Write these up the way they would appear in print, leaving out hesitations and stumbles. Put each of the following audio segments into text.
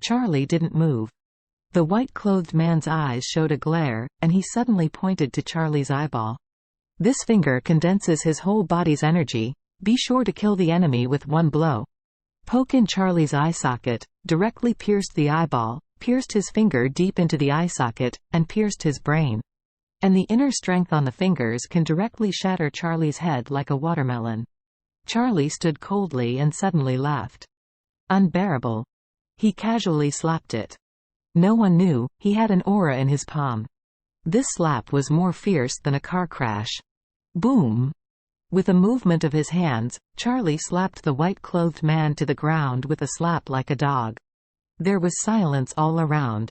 Charlie didn't move. The white-clothed man's eyes showed a glare, and he suddenly pointed to Charlie's eyeball. "This finger condenses his whole body's energy. Be sure to kill the enemy with one blow." Poke in Charlie's eye socket, directly pierced the eyeball, pierced his finger deep into the eye socket, and pierced his brain. And the inner strength on the fingers can directly shatter Charlie's head like a watermelon. Charlie stood coldly and suddenly laughed. Unbearable. He casually slapped it. No one knew, he had an aura in his palm. This slap was more fierce than a car crash. Boom! With a movement of his hands, Charlie slapped the white-clothed man to the ground with a slap like a dog. There was silence all around.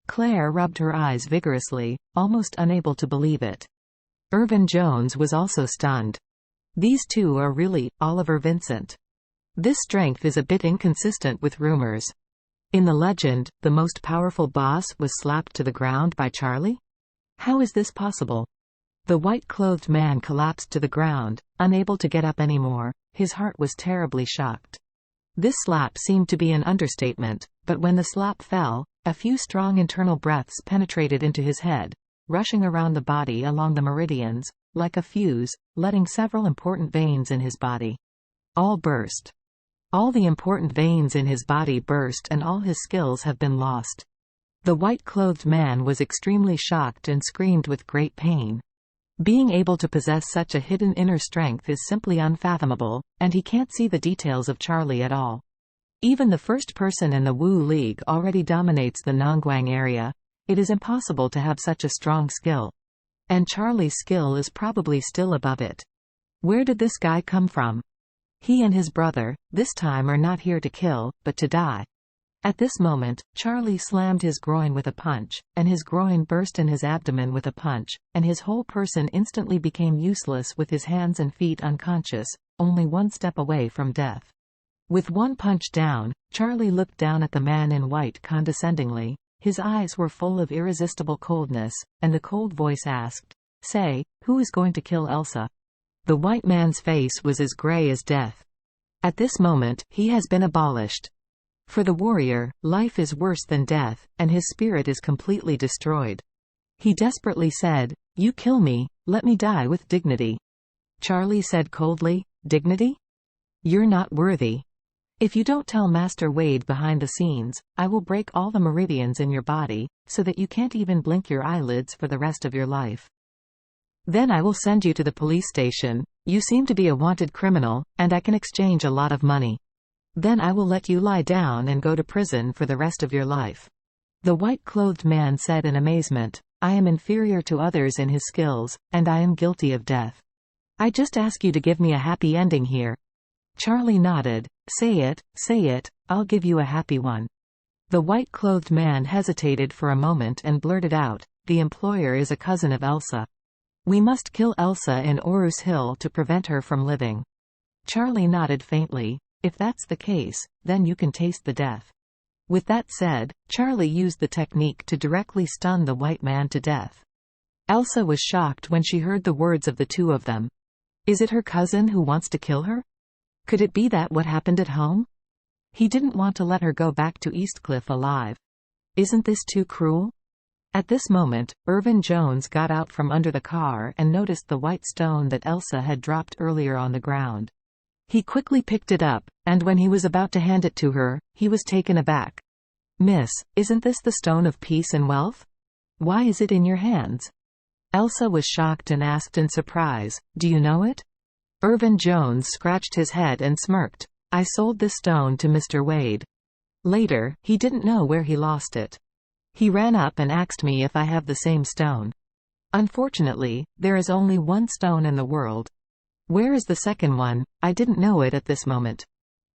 Claire rubbed her eyes vigorously, almost unable to believe it. Irvin Jones was also stunned. These two are really Oliver Vincent. This strength is a bit inconsistent with rumors. In the legend, the most powerful boss was slapped to the ground by Charlie? How is this possible? The white-clothed man collapsed to the ground, unable to get up anymore. His heart was terribly shocked. This slap seemed to be an understatement, but when the slap fell, a few strong internal breaths penetrated into his head, rushing around the body along the meridians, like a fuse, letting several important veins in his body. All burst. All the important veins in his body burst and all his skills have been lost. The white-clothed man was extremely shocked and screamed with great pain. Being able to possess such a hidden inner strength is simply unfathomable, and he can't see the details of Charlie at all. Even the first person in the Wu League already dominates the Nongguang area. It is impossible to have such a strong skill. And Charlie's skill is probably still above it. Where did this guy come from? He and his brother, this time are not here to kill, but to die. At this moment, Charlie slammed his groin with a punch, and his groin burst in his abdomen with a punch, and his whole person instantly became useless with his hands and feet unconscious, only one step away from death. With one punch down, Charlie looked down at the man in white condescendingly. His eyes were full of irresistible coldness, and the cold voice asked, "Say, who is going to kill Elsa?" The white man's face was as gray as death. At this moment, he has been abolished. For the warrior, life is worse than death, and his spirit is completely destroyed. He desperately said, "You kill me, let me die with dignity." Charlie said coldly, "Dignity? You're not worthy. If you don't tell Master Wade behind the scenes, I will break all the meridians in your body, so that you can't even blink your eyelids for the rest of your life. Then I will send you to the police station. You seem to be a wanted criminal, and I can exchange a lot of money. Then I will let you lie down and go to prison for the rest of your life." The white-clothed man said in amazement, "I am inferior to others in his skills, and I am guilty of death. I just ask you to give me a happy ending here." Charlie nodded. Say it, I'll give you a happy one." The white-clothed man hesitated for a moment and blurted out, "The employer is a cousin of Elsa. We must kill Elsa in Orus Hill to prevent her from living." Charlie nodded faintly. "If that's the case, then you can taste the death." With that said, Charlie used the technique to directly stun the white man to death. Elsa was shocked when she heard the words of the two of them. Is it her cousin who wants to kill her? Could it be that what happened at home? He didn't want to let her go back to Eastcliff alive. Isn't this too cruel? At this moment, Irvin Jones got out from under the car and noticed the white stone that Elsa had dropped earlier on the ground. He quickly picked it up, and when he was about to hand it to her, he was taken aback. "Miss, isn't this the stone of peace and wealth? Why is it in your hands?" Elsa was shocked and asked in surprise, "Do you know it?" Irvin Jones scratched his head and smirked. "I sold this stone to Mr. Wade. Later, he didn't know where he lost it. He ran up and asked me if I have the same stone. Unfortunately, there is only one stone in the world. Where is the second one? I didn't know it at this moment."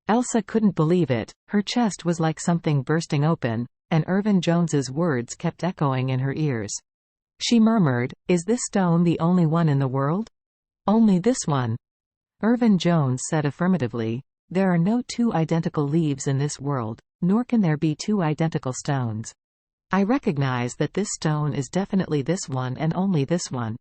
Elsa couldn't believe it. Her chest was like something bursting open, and Irvin Jones's words kept echoing in her ears. She murmured, "Is this stone the only one in the world?" "Only this one." Irvin Jones said affirmatively, "There are no two identical leaves in this world, nor can there be two identical stones. I recognize that this stone is definitely this one and only this one."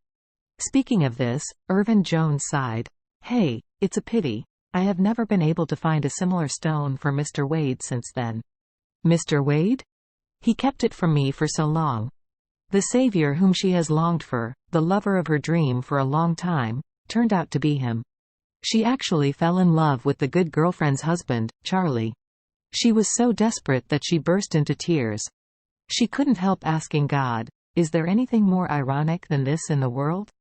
Speaking of this, Irvin Jones sighed. "Hey, it's a pity. I have never been able to find a similar stone for Mr. Wade since then. Mr. Wade? He kept it from me for so long. The savior whom she has longed for, the lover of her dream for a long time, turned out to be him. She actually fell in love with the good girlfriend's husband, Charlie. She was so desperate that she burst into tears. She couldn't help asking God, is there anything more ironic than this in the world?